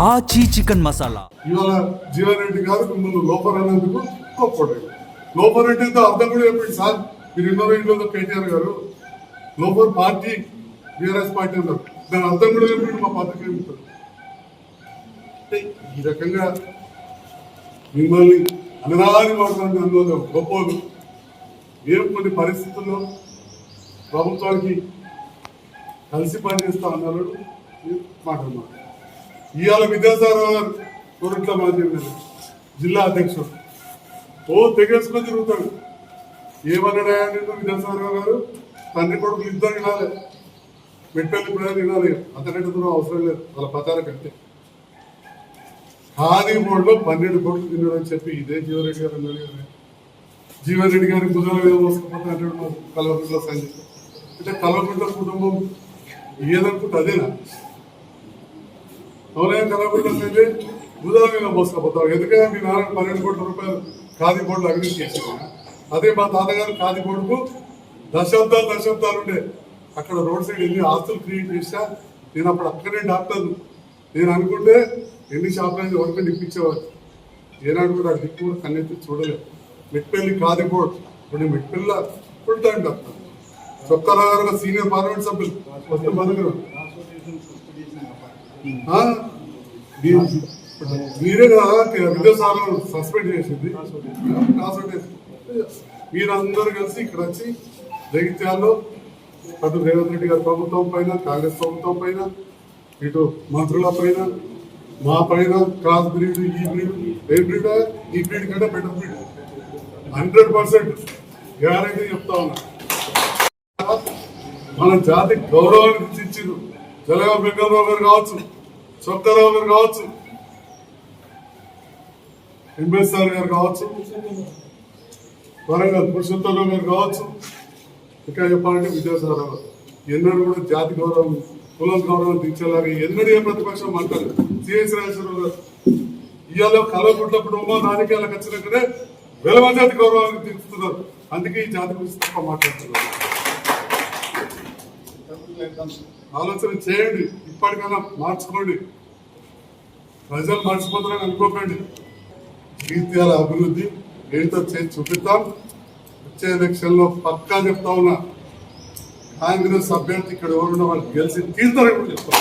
ఆచి చికెన్ మసాలా. ఇవాళ జీవారెడ్డి గారు మిమ్మల్ని లోపర్ అనేందుకు గొప్పపడ్డాడు. లోపర్ అంటే అర్థం కూడా చెప్పండి సార్. మీరు 20 కేటీఆర్ గారు లోపర్ పార్టీ బీఆర్ఎస్ పార్టీ అన్నారు. దాని అర్థం కూడా చెప్పండి. మా పద్ధతి ఏమిటారు అంటే ఈ రకంగా మిమ్మల్ని అనరాని మాట్లాడిన అందులో గొప్పలు మేము కొన్ని పరిస్థితుల్లో ప్రభుత్వానికి కలిసి పనిచేస్తా అన్నారు మాట్లాడుతున్నారు. ఇవాళ విద్యాసాగర్ గారు కోరుట్ల మాజీ జిల్లా అధ్యక్షుడు తెగేసుకొని తిరుగుతాడు. ఏమన్నాడా విద్యాసాగర్ గారు తండ్రి కొడుకులు ఇద్దరు వినాలి, మెట్టెల్లి ప్రజలు వినాలి, అంతకంటే దూరం అవసరం లేదు వాళ్ళ ప్రచారం కంటే. ఖాదీ బోర్డులో 12 కోట్లు తిన్నాడని చెప్పి ఇదే జీవారెడ్డి గారు అన్నాడు కదా. జీవారెడ్డి గారి భుజాల మీద మోసుకుపోతే అంటాడు కల్వకుంట్ల సంజయ్. అంటే కల్వకుంట్ల కుటుంబం ఏదనుకుంటే అదేనా? అవునా? కల్వకుంట్ల సంజయ్ భుజాల మీద మోసుకుపోతావు. ఎందుకంటే మీ నాన్న 12 కోట్ల రూపాయలు ఖాదీ బోర్డులో అవినీతి చేసిన. అదే మా తాతగారు ఖాదీ బోర్డుకు దశాబ్దాలు ఉండే. అక్కడ రోడ్ సైడ్ వెళ్ళి ఆస్తులు క్రియేట్ చేసా. నేను అప్పుడు అక్కడే డాక్టర్. నేను అనుకుంటే ఎన్ని షాపులైనా వరకు నిప్పించేవారు. ఏనాడు కూడా ఆ దిక్కు కూడా కన్నెత్తి చూడలేదు. మెట్పల్లి ఖాదీ బోర్డు ఇప్పుడు Metpally full time doctor. Chokkarao గారు సీనియర్ పార్లమెంట్ సభ్యులు వస్తే మన దగ్గర మీరే కదా విదేశాలను సస్పెండ్ చేసింది. మీరందరూ కలిసి ఇక్కడ వచ్చి జగిత్యాల్లో అటు రేవంత్ రెడ్డి గారి ప్రభుత్వం పైన, కాంగ్రెస్ ప్రభుత్వం పైన, ఇటు మంత్రుల పైన, మా పైన క్రాస్ బ్రీడ్, ఈ బ్రీడ్, ఏ బ్రీడ్, ఈ బ్రీడ్ కంటే బెటర్ బ్రీడ్ 100% గ్యారంటీ చెప్తా ఉన్నా. మన జాతి గౌరవాన్ని ఇచ్చింది. జలగా వెంకటరావు గారు కావచ్చు, చొక్కారావు గారు కావచ్చు, ఎంబేద్కర్ గారు కావచ్చు, వరంగల్ పురుషోత్తమరావు గారు కావచ్చు, ఇంకా చెప్పాలంటే విద్యాసాగర్ గారు ఎన్నడూ కూడా జాతి గౌరవం, కులం గౌరవం తీర్చేలాగా ఎన్నడూ ఏ ప్రతిపక్షం అంటారు. సిఎస్ రాజేశ్వరరావు గారు ఇవాళ కలవకుంట్ల కుటుంబం రాజకీయాలకు వచ్చినట్టునే వెలవ జాతి గౌరవాన్ని తీర్చుతున్నారు. అందుకే ఈ జాతి గురించి తప్ప మాట్లాడుతున్నారు. ఆలోచన చేయండి, ఇప్పటికైనా మార్చుకోండి. ప్రజలు మర్చిపోతారని అనుకోకండి. జగిత్యాల అభివృద్ధి ఏంటో చేసి చూపిద్దాం. వచ్చే ఎలక్షన్ లో పక్కా చెప్తా ఉన్నా, కాంగ్రెస్ అభ్యర్థి ఇక్కడ ఎవరున్న వాళ్ళు గెలిచి తీర్థరని కూడా చెప్తాం.